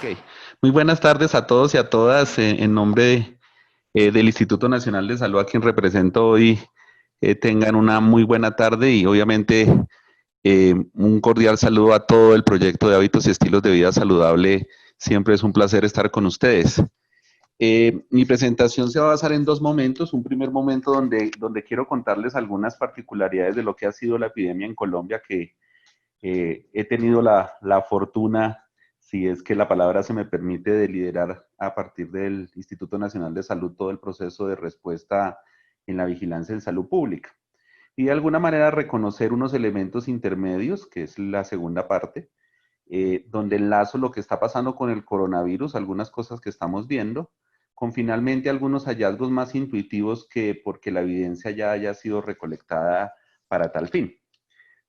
Ok. Muy buenas tardes a todos y a todas. En nombre del Instituto Nacional de Salud, a quien represento hoy, tengan una muy buena tarde y obviamente un cordial saludo a todo el proyecto de hábitos y estilos de vida saludable. Siempre es un placer estar con ustedes. Mi presentación se va a basar en dos momentos. Un primer momento donde quiero contarles algunas particularidades de lo que ha sido la epidemia en Colombia, que he tenido la fortuna, si es que la palabra se me permite, de liderar a partir del Instituto Nacional de Salud todo el proceso de respuesta en la vigilancia en salud pública. Y de alguna manera reconocer unos elementos intermedios, que es la segunda parte, donde enlazo lo que está pasando con el coronavirus, algunas cosas que estamos viendo, con finalmente algunos hallazgos más intuitivos que porque la evidencia ya haya sido recolectada para tal fin.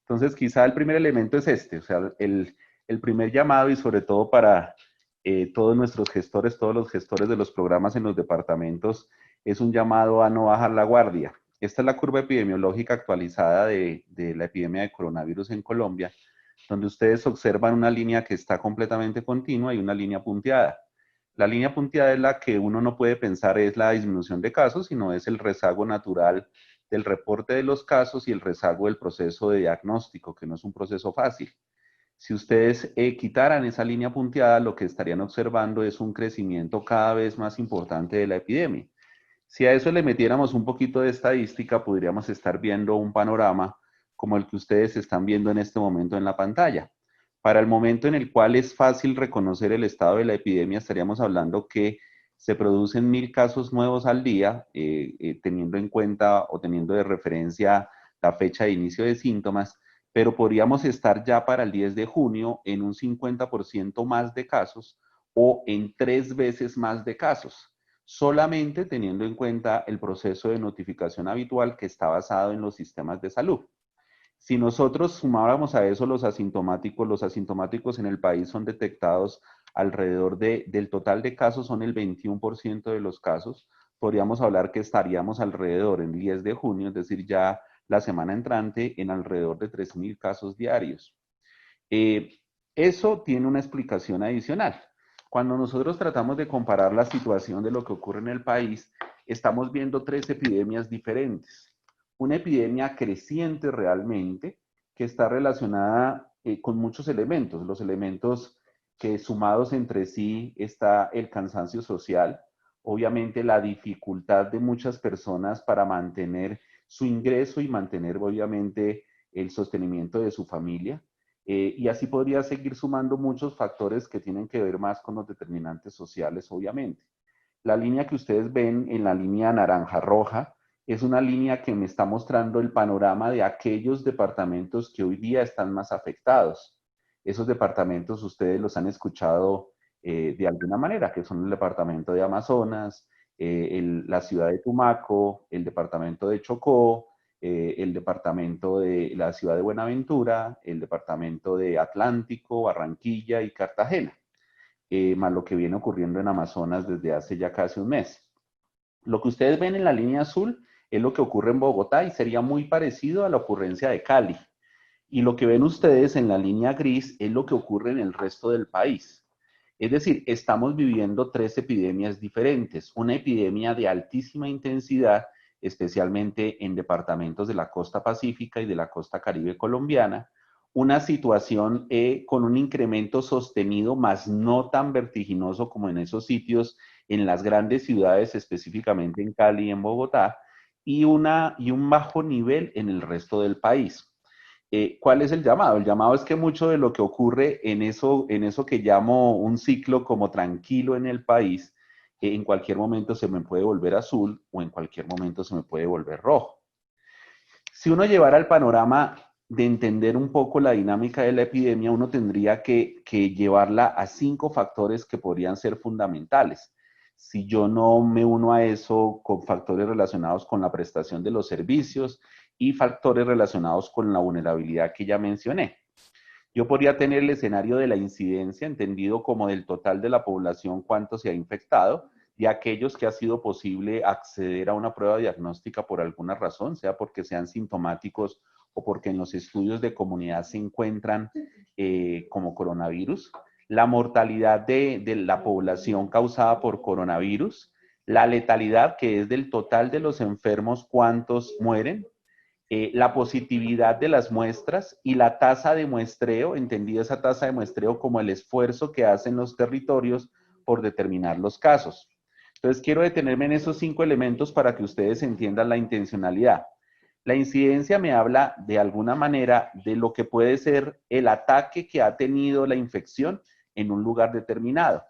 Entonces, quizá el primer elemento es este, o sea, el primer llamado y sobre todo para todos nuestros gestores, todos los gestores de los programas en los departamentos, es un llamado a no bajar la guardia. Esta es la curva epidemiológica actualizada de la epidemia de coronavirus en Colombia, donde ustedes observan una línea que está completamente continua y una línea punteada. La línea punteada es la que uno no puede pensar es la disminución de casos, sino es el rezago natural del reporte de los casos y el rezago del proceso de diagnóstico, que no es un proceso fácil. Si ustedes quitaran esa línea punteada, lo que estarían observando es un crecimiento cada vez más importante de la epidemia. Si a eso le metiéramos un poquito de estadística, podríamos estar viendo un panorama como el que ustedes están viendo en este momento en la pantalla. Para el momento en el cual es fácil reconocer el estado de la epidemia, estaríamos hablando que se producen 1000 casos nuevos al día, teniendo en cuenta o teniendo de referencia la fecha de inicio de síntomas, pero podríamos estar ya para el 10 de junio en un 50% más de casos o en 3 veces más de casos, solamente teniendo en cuenta el proceso de notificación habitual que está basado en los sistemas de salud. Si nosotros sumáramos a eso los asintomáticos en el país son detectados alrededor del total de casos, son el 21% de los casos. Podríamos hablar que estaríamos alrededor en 10 de junio, es decir, ya la semana entrante, en alrededor de 3.000 casos diarios. Eh, Eso tiene una explicación adicional. Cuando nosotros tratamos de comparar la situación de lo que ocurre en el país, estamos viendo tres epidemias diferentes. Una epidemia creciente realmente, que está relacionada con muchos elementos. Los elementos que sumados entre sí está el cansancio social, obviamente la dificultad de muchas personas para mantener su ingreso y mantener obviamente el sostenimiento de su familia. Y así podría seguir sumando muchos factores que tienen que ver más con los determinantes sociales, obviamente. La línea que ustedes ven en la línea naranja-roja es una línea que me está mostrando el panorama de aquellos departamentos que hoy día están más afectados. Esos departamentos ustedes los han escuchado de alguna manera, que son el departamento de Amazonas, la ciudad de Tumaco, el departamento de Chocó, el departamento de la ciudad de Buenaventura, el departamento de Atlántico, Barranquilla y Cartagena, más lo que viene ocurriendo en Amazonas desde hace ya casi un mes. Lo que ustedes ven en la línea azul es lo que ocurre en Bogotá y sería muy parecido a la ocurrencia de Cali. Y lo que ven ustedes en la línea gris es lo que ocurre en el resto del país. Es decir, estamos viviendo tres epidemias diferentes. Una epidemia de altísima intensidad, especialmente en departamentos de la costa pacífica y de la costa caribe colombiana. Una situación con un incremento sostenido, más no tan vertiginoso como en esos sitios, en las grandes ciudades, específicamente en Cali y en Bogotá, y un bajo nivel en el resto del país. ¿Cuál es el llamado? El llamado es que mucho de lo que ocurre en eso que llamo un ciclo como tranquilo en el país, en cualquier momento se me puede volver azul o en cualquier momento se me puede volver rojo. Si uno llevara el panorama de entender un poco la dinámica de la epidemia, uno tendría que llevarla a 5 factores que podrían ser fundamentales. Si yo no me uno a eso con factores relacionados con la prestación de los servicios y factores relacionados con la vulnerabilidad que ya mencioné. Yo podría tener el escenario de la incidencia, entendido como del total de la población, cuánto se ha infectado, y aquellos que ha sido posible acceder a una prueba diagnóstica por alguna razón, sea porque sean sintomáticos o porque en los estudios de comunidad se encuentran como coronavirus. la mortalidad de la población causada por coronavirus, la letalidad, que es del total de los enfermos, cuántos mueren, la positividad de las muestras y la tasa de muestreo, entendida esa tasa de muestreo como el esfuerzo que hacen los territorios por determinar los casos. Entonces, quiero detenerme en esos 5 elementos para que ustedes entiendan la intencionalidad. La incidencia me habla de alguna manera de lo que puede ser el ataque que ha tenido la infección en un lugar determinado.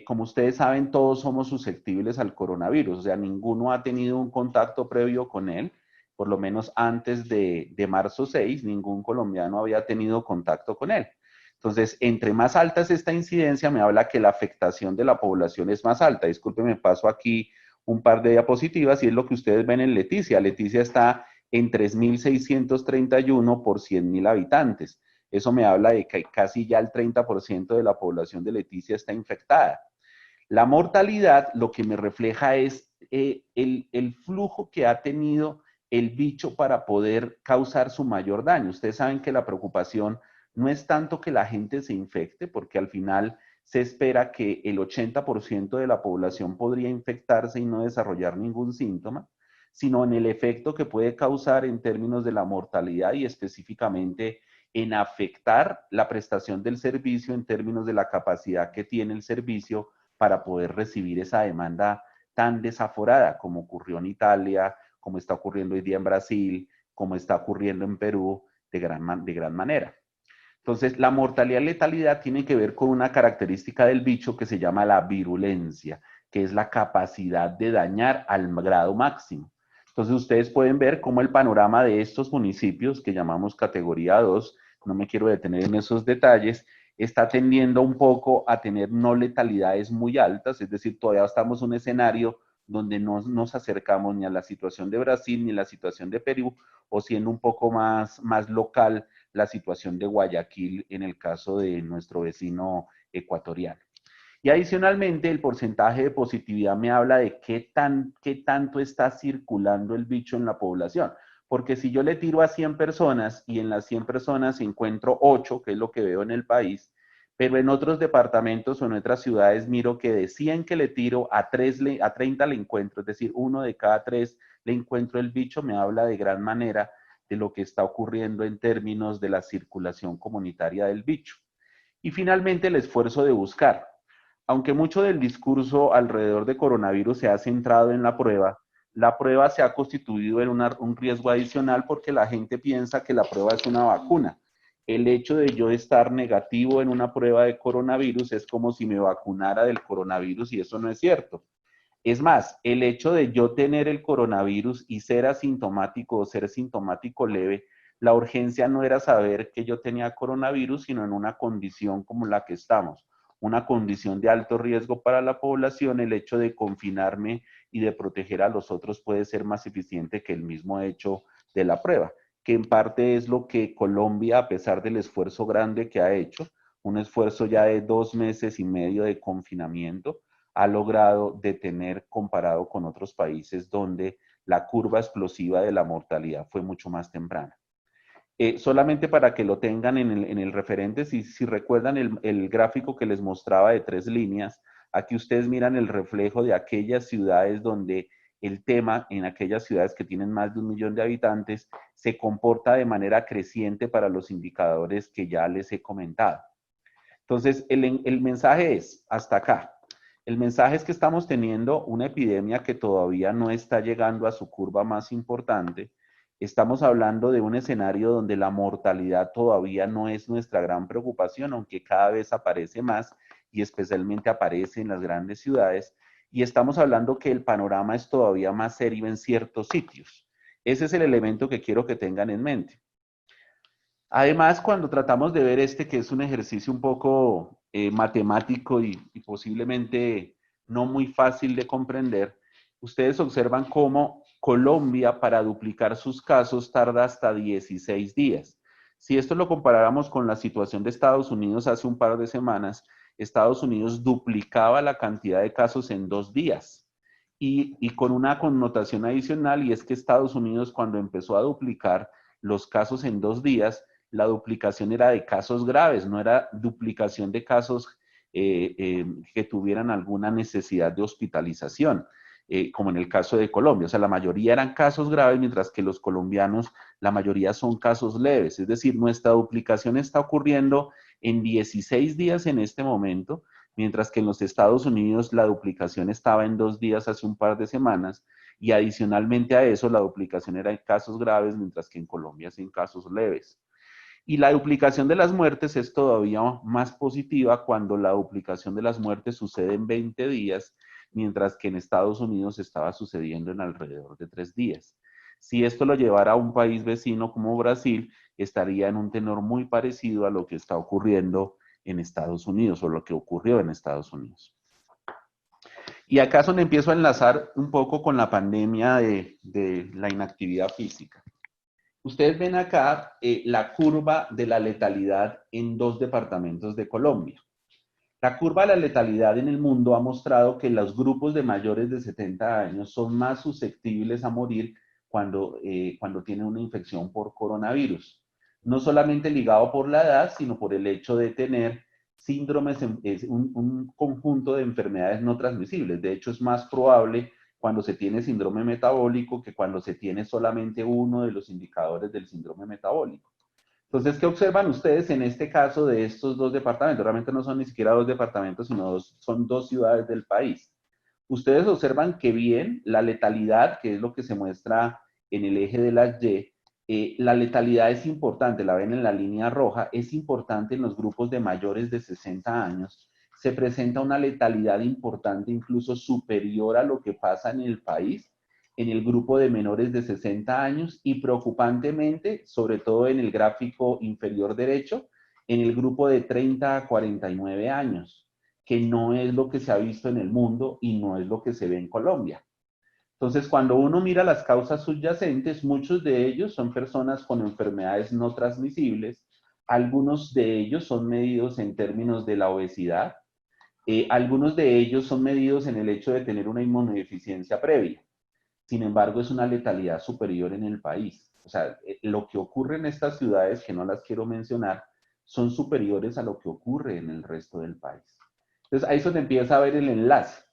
Como ustedes saben, todos somos susceptibles al coronavirus, o sea, ninguno ha tenido un contacto previo con él, por lo menos antes de marzo 6, ningún colombiano había tenido contacto con él. Entonces, entre más alta es esta incidencia, me habla que la afectación de la población es más alta. Disculpen, paso aquí un par de diapositivas y es lo que ustedes ven en Leticia. Leticia está en 3.631 por 100.000 habitantes. Eso me habla de que casi ya el 30% de la población de Leticia está infectada. La mortalidad lo que me refleja es el flujo que ha tenido el bicho para poder causar su mayor daño. Ustedes saben que la preocupación no es tanto que la gente se infecte, porque al final se espera que el 80% de la población podría infectarse y no desarrollar ningún síntoma, sino en el efecto que puede causar en términos de la mortalidad y específicamente en afectar la prestación del servicio en términos de la capacidad que tiene el servicio para poder recibir esa demanda tan desaforada como ocurrió en Italia, como está ocurriendo hoy día en Brasil, como está ocurriendo en Perú de gran manera. Entonces, la mortalidad y letalidad tiene que ver con una característica del bicho que se llama la virulencia, que es la capacidad de dañar al grado máximo. Entonces, ustedes pueden ver cómo el panorama de estos municipios, que llamamos categoría 2, no me quiero detener en esos detalles, está tendiendo un poco a tener no letalidades muy altas, es decir, todavía estamos en un escenario donde no nos acercamos ni a la situación de Brasil ni a la situación de Perú, o siendo un poco más local la situación de Guayaquil en el caso de nuestro vecino ecuatoriano. Y adicionalmente, el porcentaje de positividad me habla de qué tanto está circulando el bicho en la población. Porque si yo le tiro a 100 personas y en las 100 personas encuentro 8, que es lo que veo en el país, pero en otros departamentos o en otras ciudades miro que de 100 que le tiro, a 30 le encuentro, es decir, 1 de cada 3 le encuentro el bicho, me habla de gran manera de lo que está ocurriendo en términos de la circulación comunitaria del bicho. Y finalmente, el esfuerzo de buscar. Aunque mucho del discurso alrededor de coronavirus se ha centrado en la prueba se ha constituido en un riesgo adicional porque la gente piensa que la prueba es una vacuna. El hecho de yo estar negativo en una prueba de coronavirus es como si me vacunara del coronavirus y eso no es cierto. Es más, el hecho de yo tener el coronavirus y ser asintomático o ser sintomático leve, la urgencia no era saber que yo tenía coronavirus, sino en una condición como la que estamos, una condición de alto riesgo para la población. El hecho de confinarme y de proteger a los otros puede ser más eficiente que el mismo hecho de la prueba, que en parte es lo que Colombia, a pesar del esfuerzo grande que ha hecho, un esfuerzo ya de 2 meses y medio de confinamiento, ha logrado detener comparado con otros países donde la curva explosiva de la mortalidad fue mucho más temprana. Solamente para que lo tengan en el referente, si recuerdan el gráfico que les mostraba de 3 líneas, aquí ustedes miran el reflejo de aquellas ciudades donde el tema, en aquellas ciudades que tienen más de 1 millón de habitantes, se comporta de manera creciente para los indicadores que ya les he comentado. Entonces, el mensaje es, hasta acá, el mensaje es que estamos teniendo una epidemia que todavía no está llegando a su curva más importante. Estamos hablando de un escenario donde la mortalidad todavía no es nuestra gran preocupación, aunque cada vez aparece más y especialmente aparece en las grandes ciudades. Y estamos hablando que el panorama es todavía más serio en ciertos sitios. Ese es el elemento que quiero que tengan en mente. Además, cuando tratamos de ver que es un ejercicio un poco matemático y posiblemente no muy fácil de comprender, ustedes observan cómo Colombia para duplicar sus casos tarda hasta 16 días. Si esto lo comparáramos con la situación de Estados Unidos hace un par de semanas, Estados Unidos duplicaba la cantidad de casos en 2 días. Y con una connotación adicional, y es que Estados Unidos cuando empezó a duplicar los casos en 2 días, la duplicación era de casos graves, no era duplicación de casos que tuvieran alguna necesidad de hospitalización, como en el caso de Colombia. O sea, la mayoría eran casos graves, mientras que los colombianos, la mayoría son casos leves. Es decir, nuestra duplicación está ocurriendo en 16 días en este momento, mientras que en los Estados Unidos la duplicación estaba en 2 días hace un par de semanas, y adicionalmente a eso la duplicación era en casos graves, mientras que en Colombia es en casos leves. Y la duplicación de las muertes es todavía más positiva cuando la duplicación de las muertes sucede en 20 días, mientras que en Estados Unidos estaba sucediendo en alrededor de 3 días. Si esto lo llevara a un país vecino como Brasil, estaría en un tenor muy parecido a lo que está ocurriendo en Estados Unidos o lo que ocurrió en Estados Unidos. Y acá es donde empiezo a enlazar un poco con la pandemia de la inactividad física. Ustedes ven acá la curva de la letalidad en 2 departamentos de Colombia. La curva de la letalidad en el mundo ha mostrado que los grupos de mayores de 70 años son más susceptibles a morir cuando tienen una infección por coronavirus. No solamente ligado por la edad, sino por el hecho de tener síndromes, un conjunto de enfermedades no transmisibles. De hecho, es más probable cuando se tiene síndrome metabólico que cuando se tiene solamente uno de los indicadores del síndrome metabólico. Entonces, ¿qué observan ustedes en este caso de estos 2 departamentos? Realmente no son ni siquiera 2 departamentos, sino son 2 ciudades del país. Ustedes observan que bien la letalidad, que es lo que se muestra en el eje de las Y, la letalidad es importante, la ven en la línea roja, es importante en los grupos de mayores de 60 años. Se presenta una letalidad importante, incluso superior a lo que pasa en el país, en el grupo de menores de 60 años y preocupantemente, sobre todo en el gráfico inferior derecho, en el grupo de 30 a 49 años, que no es lo que se ha visto en el mundo y no es lo que se ve en Colombia. Entonces, cuando uno mira las causas subyacentes, muchos de ellos son personas con enfermedades no transmisibles, algunos de ellos son medidos en términos de la obesidad, algunos de ellos son medidos en el hecho de tener una inmunodeficiencia previa. Sin embargo, es una letalidad superior en el país. O sea, lo que ocurre en estas ciudades, que no las quiero mencionar, son superiores a lo que ocurre en el resto del país. Entonces, ahí es donde empieza a ver el enlace.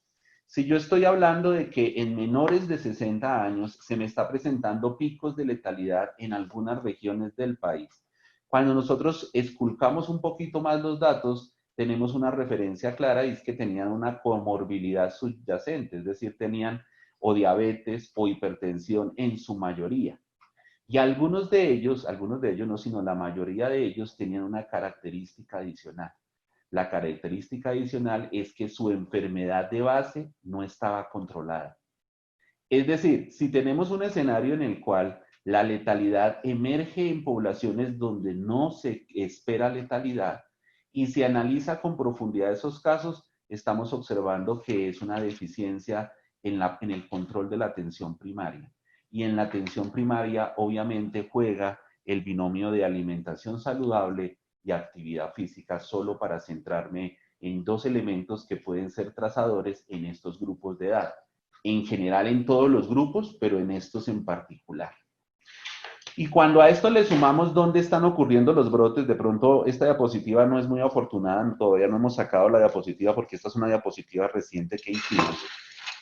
Si yo estoy hablando de que en menores de 60 años se me está presentando picos de letalidad en algunas regiones del país, cuando nosotros esculcamos un poquito más los datos, tenemos una referencia clara y es que tenían una comorbilidad subyacente, es decir, tenían o diabetes o hipertensión en su mayoría. Y algunos de ellos no, sino la mayoría de ellos tenían una característica adicional. La característica adicional es que su enfermedad de base no estaba controlada. Es decir, si tenemos un escenario en el cual la letalidad emerge en poblaciones donde no se espera letalidad y se analiza con profundidad esos casos, estamos observando que es una deficiencia en el control de la atención primaria. Y en la atención primaria, obviamente, juega el binomio de alimentación saludable y actividad física, solo para centrarme en 2 elementos que pueden ser trazadores en estos grupos de edad. En general en todos los grupos, pero en estos en particular. Y cuando a esto le sumamos dónde están ocurriendo los brotes, de pronto esta diapositiva no es muy afortunada, todavía no hemos sacado la diapositiva porque esta es una diapositiva reciente que hicimos.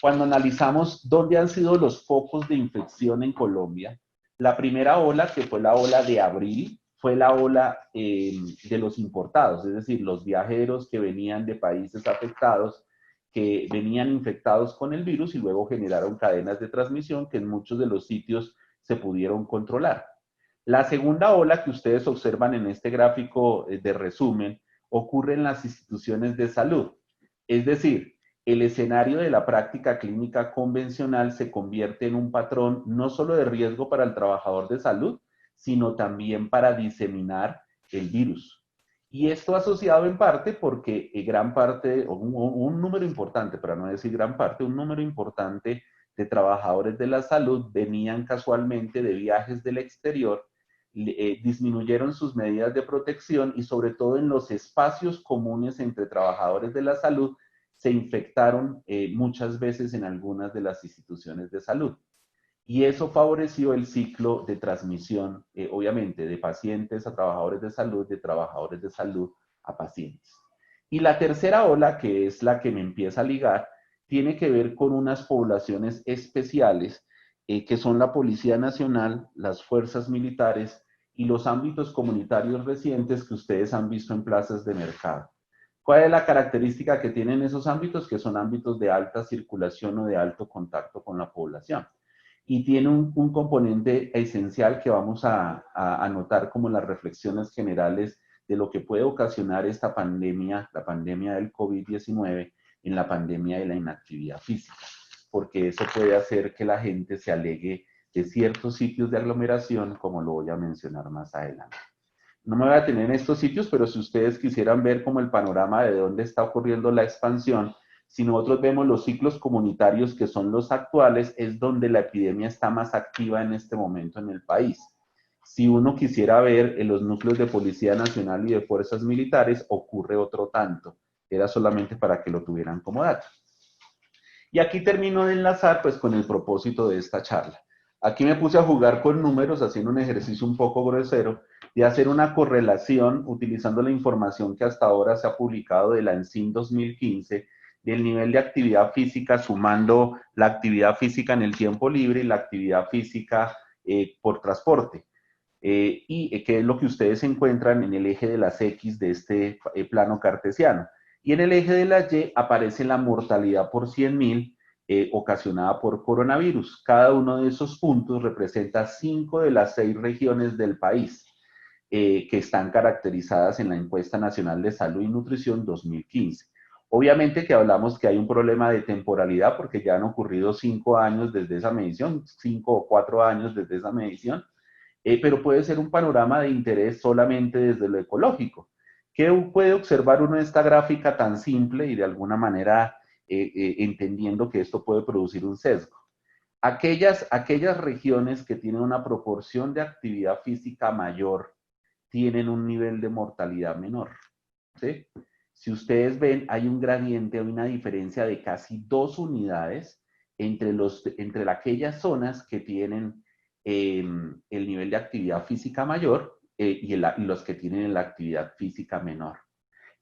Cuando analizamos dónde han sido los focos de infección en Colombia, la primera ola, que fue la ola de abril, fue la ola de los importados, es decir, los viajeros que venían de países afectados, que venían infectados con el virus y luego generaron cadenas de transmisión que en muchos de los sitios se pudieron controlar. La segunda ola que ustedes observan en este gráfico de resumen ocurre en las instituciones de salud. Es decir, el escenario de la práctica clínica convencional se convierte en un patrón no solo de riesgo para el trabajador de salud, sino también para diseminar el virus. Y esto asociado en parte porque gran parte, o un número importante, para no decir gran parte, un número importante de trabajadores de la salud venían casualmente de viajes del exterior, disminuyeron sus medidas de protección y sobre todo en los espacios comunes entre trabajadores de la salud se infectaron muchas veces en algunas de las instituciones de salud. y eso favoreció el ciclo de transmisión, obviamente, de pacientes a trabajadores de salud, de trabajadores de salud a pacientes. Y la tercera ola, que es la que me empieza a ligar, tiene que ver con unas poblaciones especiales, que son la Policía Nacional, las fuerzas militares y los ámbitos comunitarios recientes que ustedes han visto en plazas de mercado. ¿Cuál es la característica que tienen esos ámbitos? Que son ámbitos de alta circulación o de alto contacto con la población. Y tiene un componente esencial que vamos a notar como las reflexiones generales de lo que puede ocasionar esta pandemia, la pandemia del COVID-19, en la pandemia de la inactividad física, porque eso puede hacer que la gente se alegue de ciertos sitios de aglomeración, como lo voy a mencionar más adelante. No me voy a tener en estos sitios, pero si ustedes quisieran ver como el panorama de dónde está ocurriendo la expansión, si nosotros vemos los ciclos comunitarios que son los actuales, es donde la epidemia está más activa en este momento en el país. Si uno quisiera ver en los núcleos de Policía Nacional y de Fuerzas Militares, ocurre otro tanto. Era solamente para que lo tuvieran como dato. Y aquí termino de enlazar pues con el propósito de esta charla. Aquí me puse a jugar con números, haciendo un ejercicio un poco grosero, de hacer una correlación utilizando la información que hasta ahora se ha publicado de la ENSIM 2015, del nivel de actividad física, sumando la actividad física en el tiempo libre y la actividad física por transporte. Y que es lo que ustedes encuentran en el eje de las X de este plano cartesiano. Y en el eje de la Y aparece la mortalidad por 100.000 ocasionada por coronavirus. Cada uno de esos puntos representa 5 de las 6 regiones del país que están caracterizadas en la Encuesta Nacional de Salud y Nutrición 2015. Obviamente que hablamos que hay un problema de temporalidad porque ya han ocurrido 5 años desde esa medición, 5 o 4 años desde esa medición, pero puede ser un panorama de interés solamente desde lo ecológico. ¿Qué puede observar uno en esta gráfica tan simple y de alguna manera entendiendo que esto puede producir un sesgo? Aquellas regiones que tienen una proporción de actividad física mayor tienen un nivel de mortalidad menor. ¿Sí? Si ustedes ven, hay un gradiente, hay una diferencia de casi 2 unidades entre aquellas zonas que tienen el nivel de actividad física mayor y los que tienen la actividad física menor.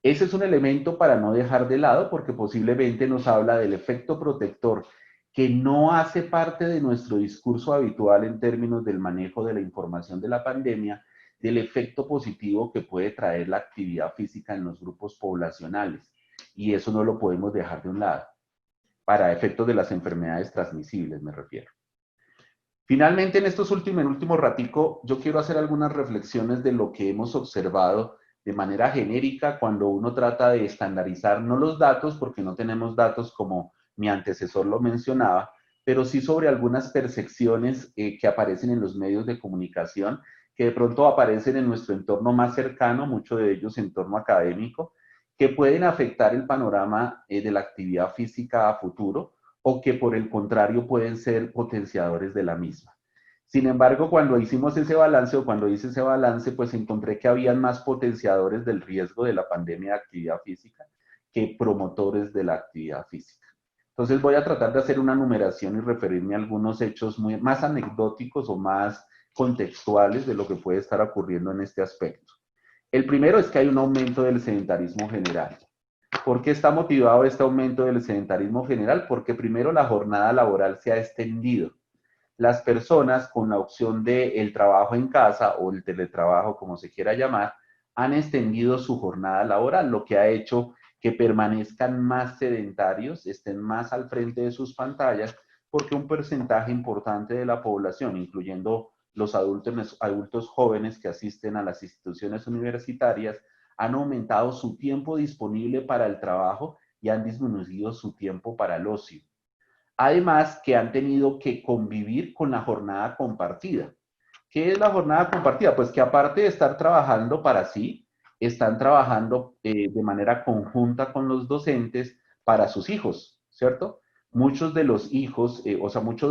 Ese es un elemento para no dejar de lado porque posiblemente nos habla del efecto protector que no hace parte de nuestro discurso habitual en términos del manejo de la información de la pandemia, del efecto positivo que puede traer la actividad física en los grupos poblacionales. Y eso no lo podemos dejar de un lado, para efectos de las enfermedades transmisibles, me refiero. Finalmente, en el último ratico, yo quiero hacer algunas reflexiones de lo que hemos observado de manera genérica cuando uno trata de estandarizar, no los datos, porque no tenemos datos como mi antecesor lo mencionaba, pero sí sobre algunas percepciones que aparecen en los medios de comunicación, que de pronto aparecen en nuestro entorno más cercano, muchos de ellos entorno académico, que pueden afectar el panorama de la actividad física a futuro, o que por el contrario pueden ser potenciadores de la misma. Sin embargo, cuando hicimos ese balance o cuando hice ese balance, pues encontré que habían más potenciadores del riesgo de la pandemia de actividad física que promotores de la actividad física. Entonces voy a tratar de hacer una numeración y referirme a algunos hechos más anecdóticos o más contextuales de lo que puede estar ocurriendo en este aspecto. El primero es que hay un aumento del sedentarismo general. ¿Por qué está motivado este aumento del sedentarismo general? Porque primero la jornada laboral se ha extendido. Las personas con la opción del trabajo en casa o el teletrabajo, como se quiera llamar, han extendido su jornada laboral, lo que ha hecho que permanezcan más sedentarios, estén más al frente de sus pantallas, porque un porcentaje importante de la población, incluyendo los adultos jóvenes que asisten a las instituciones universitarias, han aumentado su tiempo disponible para el trabajo y han disminuido su tiempo para el ocio. Además, que han tenido que convivir con la jornada compartida. ¿Qué es la jornada compartida? Pues que aparte de estar trabajando para sí, están trabajando de manera conjunta con los docentes para sus hijos, ¿cierto? Muchos de los hijos,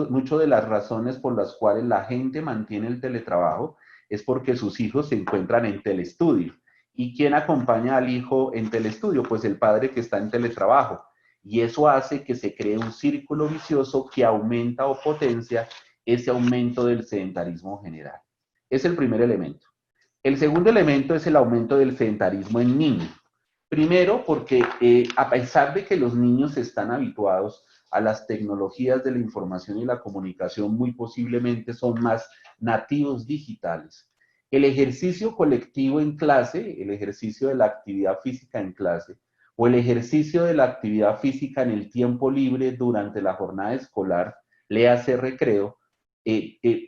mucho de las razones por las cuales la gente mantiene el teletrabajo es porque sus hijos se encuentran en telestudio. ¿Y quién acompaña al hijo en telestudio? Pues el padre que está en teletrabajo. Y eso hace que se cree un círculo vicioso que aumenta o potencia ese aumento del sedentarismo general. Es el primer elemento. El segundo elemento es el aumento del sedentarismo en niños. Primero, porque a pesar de que los niños están habituados a las tecnologías de la información y la comunicación, muy posiblemente son más nativos digitales. El ejercicio colectivo en clase, el ejercicio de la actividad física en clase, o el ejercicio de la actividad física en el tiempo libre durante la jornada escolar, le hace recreo,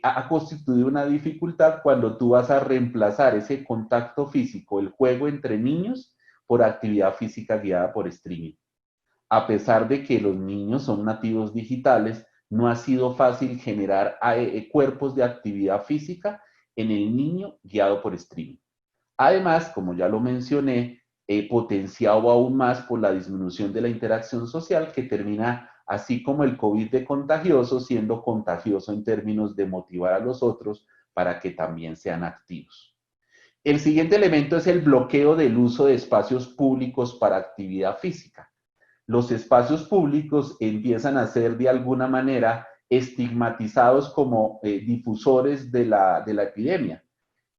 ha constituido una dificultad cuando tú vas a reemplazar ese contacto físico, el juego entre niños, por actividad física guiada por streaming. A pesar de que los niños son nativos digitales, no ha sido fácil generar cuerpos de actividad física en el niño guiado por streaming. Además, como ya lo mencioné, potenciado aún más por la disminución de la interacción social que termina, así como el COVID de contagioso, siendo contagioso en términos de motivar a los otros para que también sean activos. El siguiente elemento es el bloqueo del uso de espacios públicos para actividad física. Los espacios públicos empiezan a ser de alguna manera estigmatizados como difusores de la epidemia.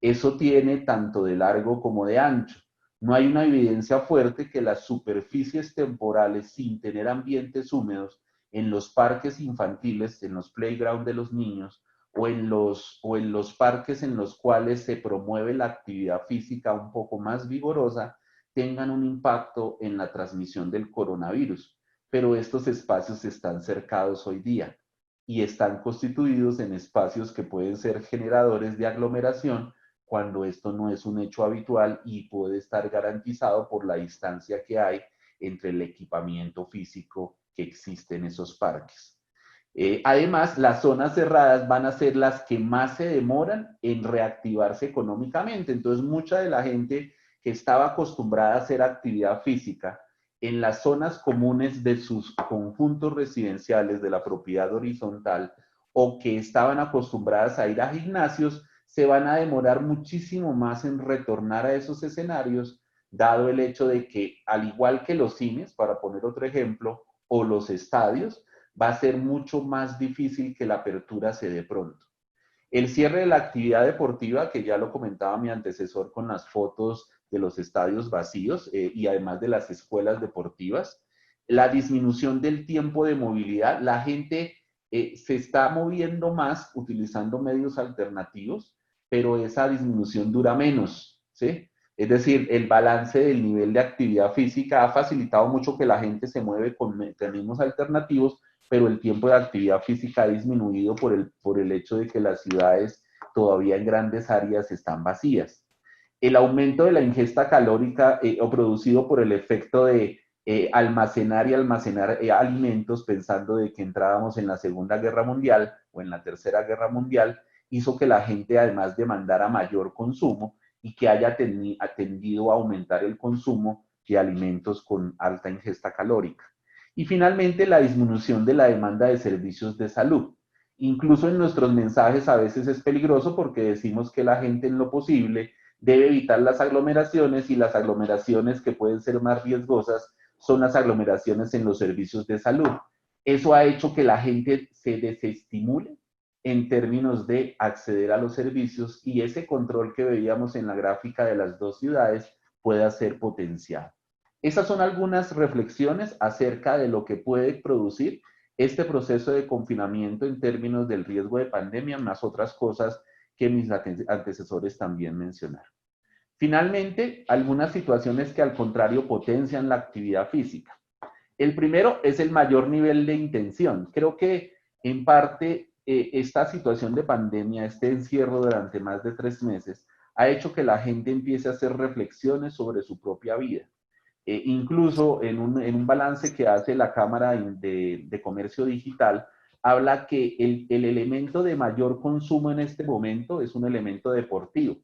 Eso tiene tanto de largo como de ancho. No hay una evidencia fuerte que las superficies temporales sin tener ambientes húmedos en los parques infantiles, en los playgrounds de los niños o en los parques en los cuales se promueve la actividad física un poco más vigorosa, tengan un impacto en la transmisión del coronavirus. Pero estos espacios están cercados hoy día y están constituidos en espacios que pueden ser generadores de aglomeración cuando esto no es un hecho habitual y puede estar garantizado por la distancia que hay entre el equipamiento físico que existe en esos parques. Además, las zonas cerradas van a ser las que más se demoran en reactivarse económicamente. Entonces, mucha de la gente que estaba acostumbrada a hacer actividad física en las zonas comunes de sus conjuntos residenciales de la propiedad horizontal o que estaban acostumbradas a ir a gimnasios, se van a demorar muchísimo más en retornar a esos escenarios, dado el hecho de que, al igual que los cines, para poner otro ejemplo, o los estadios, va a ser mucho más difícil que la apertura se dé pronto. El cierre de la actividad deportiva, que ya lo comentaba mi antecesor con las fotos de los estadios vacíos y además de las escuelas deportivas, la disminución del tiempo de movilidad, la gente se está moviendo más utilizando medios alternativos, pero esa disminución dura menos, ¿sí? Es decir, el balance del nivel de actividad física ha facilitado mucho que la gente se mueve con mecanismos alternativos, pero el tiempo de actividad física ha disminuido por el hecho de que las ciudades todavía en grandes áreas están vacías. El aumento de la ingesta calórica o producido por el efecto de almacenar y almacenar alimentos pensando de que entrábamos en la Segunda Guerra Mundial o en la Tercera Guerra Mundial, hizo que la gente además demandara mayor consumo y que haya tendido a aumentar el consumo de alimentos con alta ingesta calórica. Y finalmente, la disminución de la demanda de servicios de salud. Incluso en nuestros mensajes a veces es peligroso porque decimos que la gente en lo posible debe evitar las aglomeraciones y las aglomeraciones que pueden ser más riesgosas son las aglomeraciones en los servicios de salud. Eso ha hecho que la gente se desestimule en términos de acceder a los servicios y ese control que veíamos en la gráfica de las dos ciudades pueda ser potenciado. Esas son algunas reflexiones acerca de lo que puede producir este proceso de confinamiento en términos del riesgo de pandemia, más otras cosas que mis antecesores también mencionaron. Finalmente, algunas situaciones que al contrario potencian la actividad física. El primero es el mayor nivel de intención. Creo que en parte esta situación de pandemia, este encierro durante más de 3 meses, ha hecho que la gente empiece a hacer reflexiones sobre su propia vida. Incluso en un balance que hace la Cámara de Comercio Digital, habla que el elemento de mayor consumo en este momento es un elemento deportivo.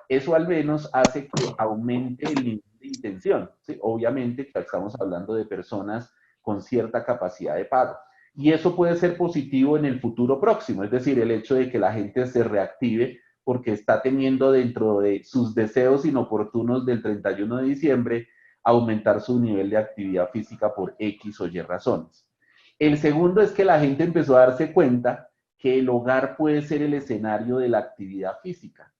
Eso al menos hace que aumente el nivel de intención, ¿sí? Obviamente que estamos hablando de personas con cierta capacidad de pago. Y eso puede ser positivo en el futuro próximo, es decir, el hecho de que la gente se reactive porque está teniendo dentro de sus deseos inoportunos del 31 de diciembre aumentar su nivel de actividad física por X o Y razones. El segundo es que la gente empezó a darse cuenta que el hogar puede ser el escenario de la actividad física.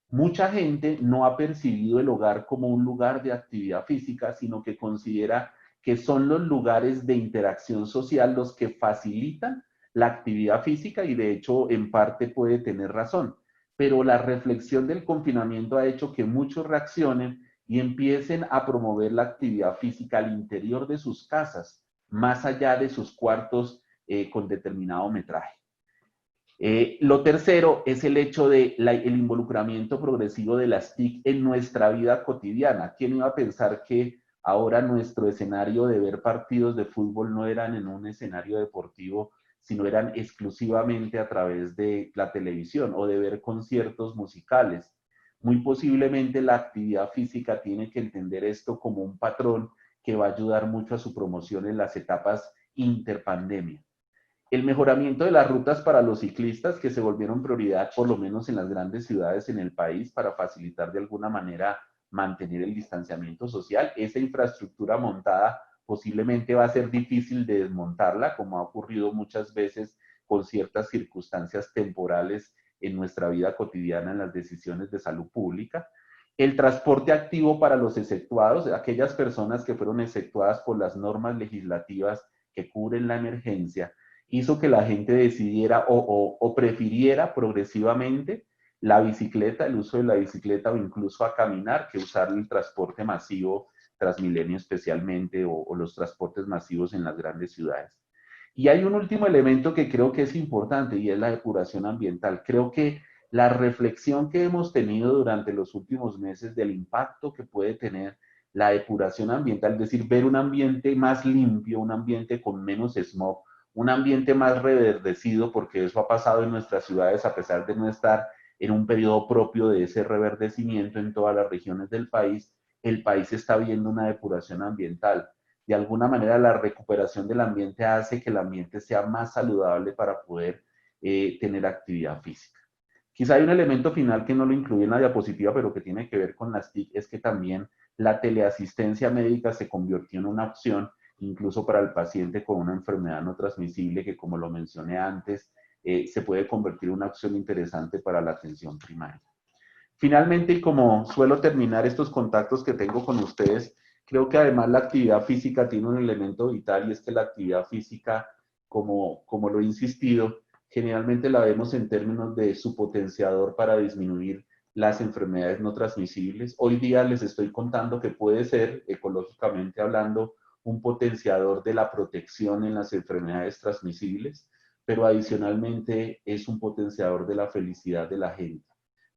Mucha gente no ha percibido el hogar como un lugar de actividad física, sino que considera que son los lugares de interacción social los que facilitan la actividad física y de hecho en parte puede tener razón. Pero la reflexión del confinamiento ha hecho que muchos reaccionen y empiecen a promover la actividad física al interior de sus casas, más allá de sus cuartos con determinado metraje. Lo tercero es el hecho de el involucramiento progresivo de las TIC en nuestra vida cotidiana. ¿Quién iba a pensar que ahora nuestro escenario de ver partidos de fútbol no eran en un escenario deportivo, sino eran exclusivamente a través de la televisión o de ver conciertos musicales? Muy posiblemente la actividad física tiene que entender esto como un patrón que va a ayudar mucho a su promoción en las etapas interpandemia. El mejoramiento de las rutas para los ciclistas, que se volvieron prioridad por lo menos en las grandes ciudades en el país para facilitar de alguna manera mantener el distanciamiento social. Esa infraestructura montada posiblemente va a ser difícil de desmontarla, como ha ocurrido muchas veces con ciertas circunstancias temporales en nuestra vida cotidiana en las decisiones de salud pública. El transporte activo para los exceptuados, aquellas personas que fueron exceptuadas por las normas legislativas que cubren la emergencia, hizo que la gente decidiera o prefiriera progresivamente la bicicleta, el uso de la bicicleta o incluso a caminar que usar el transporte masivo Transmilenio especialmente o los transportes masivos en las grandes ciudades. Y hay un último elemento que creo que es importante y es la depuración ambiental. Creo que la reflexión que hemos tenido durante los últimos meses del impacto que puede tener la depuración ambiental, es decir, ver un ambiente más limpio, un ambiente con menos smog, un ambiente más reverdecido, porque eso ha pasado en nuestras ciudades a pesar de no estar en un periodo propio de ese reverdecimiento en todas las regiones del país, el país está viendo una depuración ambiental. De alguna manera la recuperación del ambiente hace que el ambiente sea más saludable para poder tener actividad física. Quizá hay un elemento final que no lo incluí en la diapositiva, pero que tiene que ver con las TIC, es que también la teleasistencia médica se convirtió en una opción incluso para el paciente con una enfermedad no transmisible que, como lo mencioné antes, se puede convertir en una opción interesante para la atención primaria. Finalmente, y como suelo terminar estos contactos que tengo con ustedes, creo que además la actividad física tiene un elemento vital y es que la actividad física, como lo he insistido, generalmente la vemos en términos de su potenciador para disminuir las enfermedades no transmisibles. Hoy día les estoy contando que puede ser, ecológicamente hablando, un potenciador de la protección en las enfermedades transmisibles, pero adicionalmente es un potenciador de la felicidad de la gente.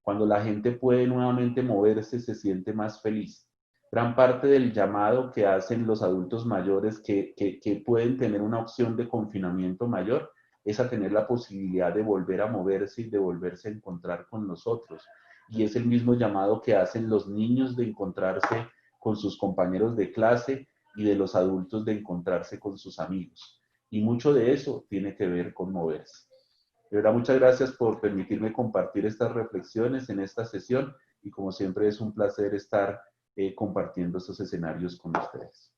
Cuando la gente puede nuevamente moverse, se siente más feliz. Gran parte del llamado que hacen los adultos mayores que pueden tener una opción de confinamiento mayor es a tener la posibilidad de volver a moverse y de volverse a encontrar con nosotros. Y es el mismo llamado que hacen los niños de encontrarse con sus compañeros de clase y de los adultos de encontrarse con sus amigos. Y mucho de eso tiene que ver con moverse. De verdad, muchas gracias por permitirme compartir estas reflexiones en esta sesión y como siempre es un placer estar compartiendo estos escenarios con ustedes.